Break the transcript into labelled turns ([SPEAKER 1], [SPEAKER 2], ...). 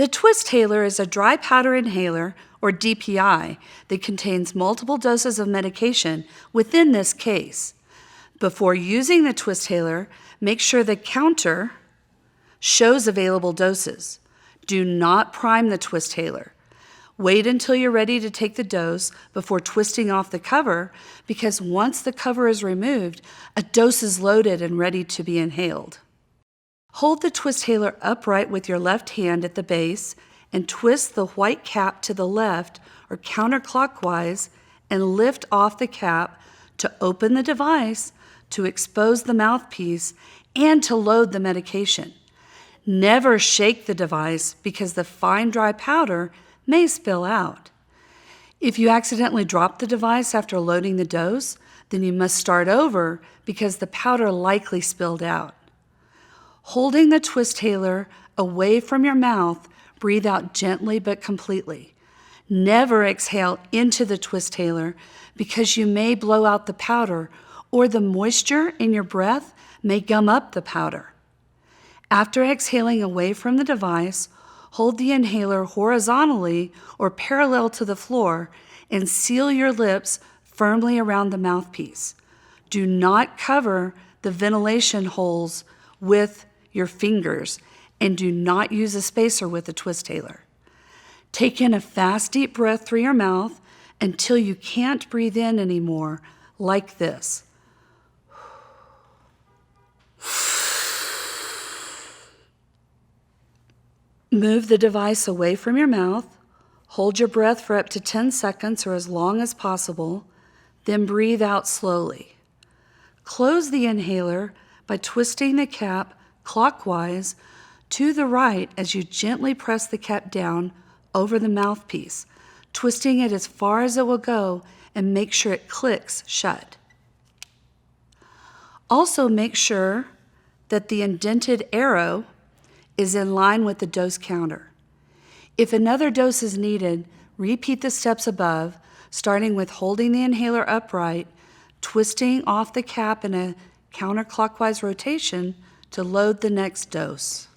[SPEAKER 1] The Twisthaler is a dry powder inhaler, or DPI, that contains multiple doses of medication within this case. Before using the Twisthaler, make sure the counter shows available doses. Do not prime the Twisthaler. Wait until you're ready to take the dose before twisting off the cover, because once the cover is removed, a dose is loaded and ready to be inhaled. Hold the Twisthaler upright with your left hand at the base and twist the white cap to the left or counterclockwise and lift off the cap to open the device, to expose the mouthpiece, and to load the medication. Never shake the device because the fine dry powder may spill out. If you accidentally drop the device after loading the dose, then you must start over because the powder likely spilled out. Holding the Twisthaler away from your mouth, breathe out gently but completely. Never exhale into the Twisthaler because you may blow out the powder, or the moisture in your breath may gum up the powder. After exhaling away from the device, hold the inhaler horizontally or parallel to the floor and seal your lips firmly around the mouthpiece. Do not cover the ventilation holes with your fingers, and do not use a spacer with the Twisthaler. Take in a fast, deep breath through your mouth until you can't breathe in anymore, like this. Move the device away from your mouth. Hold your breath for up to 10 seconds or as long as possible, then breathe out slowly. Close the inhaler by twisting the cap clockwise to the right as you gently press the cap down over the mouthpiece, twisting it as far as it will go and make sure it clicks shut. Also make sure that the indented arrow is in line with the dose counter. If another dose is needed, repeat the steps above, starting with holding the inhaler upright, twisting off the cap in a counterclockwise rotation to load the next dose.